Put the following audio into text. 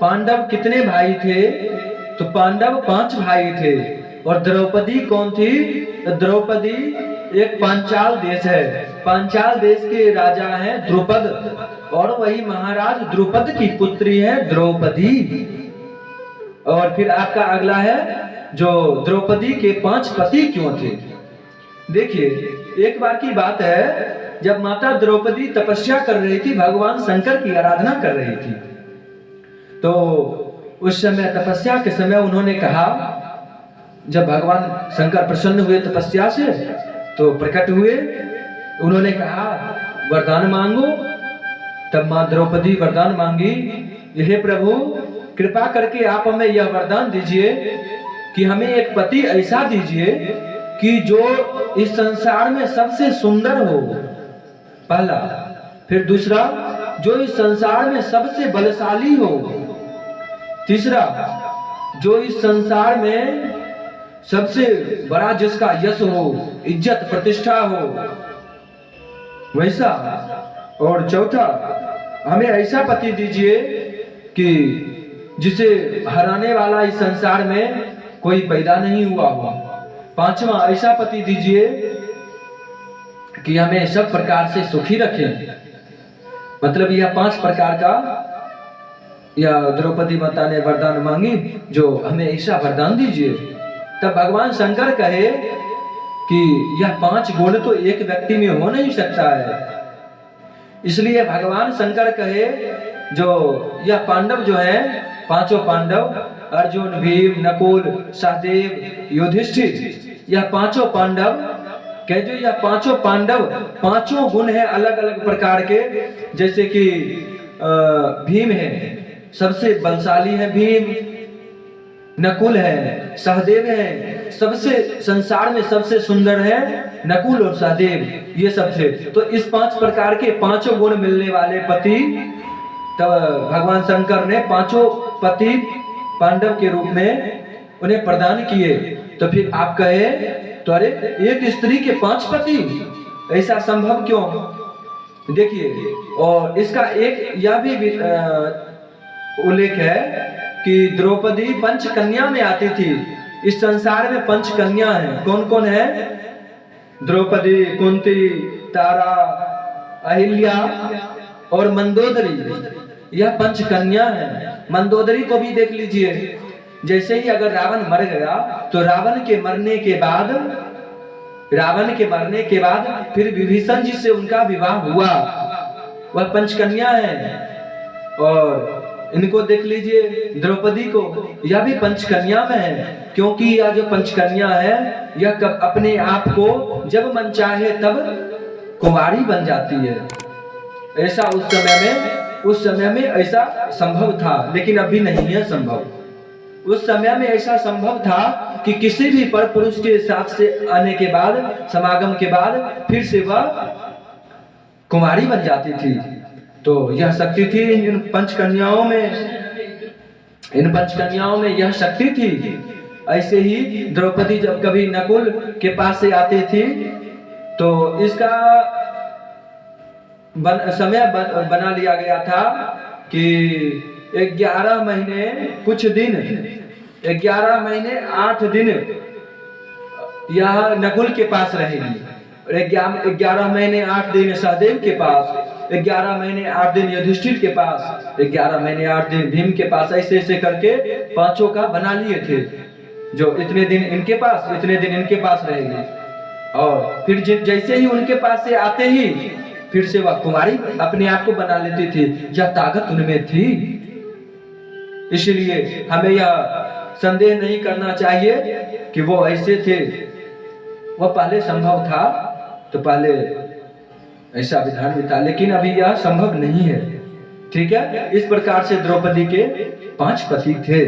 पांडव कितने भाई थे? तो पांडव 5 भाई थे। और द्रौपदी कौन थी? द्रौपदी एक पांचाल देश है, पांचाल देश के राजा हैं द्रुपद, और वही महाराज द्रुपद की पुत्री है द्रौपदी। और फिर आपका अगला है जो द्रौपदी के 5 पति क्यों थे। देखिए, एक बार की बात है, जब माता द्रौपदी तपस्या कर रही थी, भगवान शंकर की आराधना कर रही थी, तो उस समय तपस्या के समय उन्होंने कहा, जब भगवान शंकर प्रसन्न हुए तपस्या से तो प्रकट हुए, उन्होंने कहा वरदान मांगो। तब मां द्रौपदी वरदान मांगी, हे प्रभु कृपा करके आप हमें यह वरदान दीजिए कि हमें एक पति ऐसा दीजिए कि जो इस संसार में सबसे सुंदर हो, पहला। फिर दूसरा, जो इस संसार में सबसे बलशाली हो। तीसरा, जो इस संसार में सबसे बड़ा जिसका यश हो, इज्जत प्रतिष्ठा हो, वैसा। और चौथा, हमें ऐसा पति दीजिए कि जिसे हराने वाला इस संसार में कोई पैदा नहीं हुआ हो। पांचवा, ऐसा पति दीजिए कि हमें सब प्रकार से सुखी रखे। मतलब यह 5 प्रकार का यह द्रौपदी माता ने वरदान मांगी, जो हमें ऐसा वरदान दीजिए। तब भगवान शंकर कहे कि यह 5 गुण तो एक व्यक्ति में हो नहीं सकता है। इसलिए भगवान शंकर कहे जो यह पांडव जो है, 5 पांडव, अर्जुन, भीम, नकुल, सहदेव, युधिष्ठिर, यह 5 पांडव कह, जो यह 5 पांडव 5 गुण है अलग अलग प्रकार के। जैसे कि भीम है, सबसे बलशाली है भीम, नकुल है, सहदेव है, सबसे संसार में सबसे सुंदर है नकुल और सहदेव, ये सब थे। तो इस 5 प्रकार के 5 गुण मिलने वाले पति तब भगवान शंकर ने 5 पति पांडव के रूप में उन्हें प्रदान किए। तो फिर आप कहे तो अरे एक स्त्री के 5 पति, ऐसा संभव क्यों? देखिए, और इसका एक यह भी उल्लेख है कि द्रौपदी पंचकन्या में आती थी। इस संसार में 5 कन्या हैं। कौन कौन है? द्रौपदी, कुंती, तारा, अहिल्या और मंदोदरी, यह 5 कन्या हैं। मंदोदरी को भी देख लीजिए, जैसे ही अगर रावण मर गया तो रावण के मरने के बाद फिर विभीषण जी से उनका विवाह हुआ, वह 5 कन्या हैं। और इनको देख लीजिए, द्रौपदी को, यह भी 5 कन्या में है, क्योंकि यह जो 5 कन्या है यह अपने आप को जब मन चाहे तब कुंवारी बन जाती है। ऐसा उस समय में ऐसा संभव था, लेकिन अभी नहीं है संभव। उस समय में ऐसा संभव था कि किसी भी पर पुरुष के साथ से आने के बाद, समागम के बाद फिर से वह कुंवारी बन जाती थी। तो यह शक्ति थी इन 5 कन्याओं में यह शक्ति थी। ऐसे ही द्रौपदी जब कभी नकुल के पास से आती थी तो इसका समय बना लिया गया था कि 11 महीने कुछ दिन, 11 महीने 8 दिन यह नकुल के पास रहेगी, 11 महीने 8 दिन सहदेव के पास, 11 महीने 8 दिन युधिष्ठिर के पास, 11 महीने 8 दिन भीम के पास। ऐसे ऐसे करके 5 का बना लिए थे, जो इतने दिन इनके पास, इतने दिन इनके पास रहेगी। और फिर जैसे ही उनके पास से आते ही फिर से वह कुमारी अपने आप को बना लेती थी। यह ताकत उनमें थी। इसलिए हमें यह संदेह नहीं करना चाहिए कि वो ऐसे थे। वह पहले संभव था तो पहले ऐसा विधान भी था, लेकिन अभी यह संभव नहीं है। ठीक है, इस प्रकार से द्रौपदी के 5 पति थे।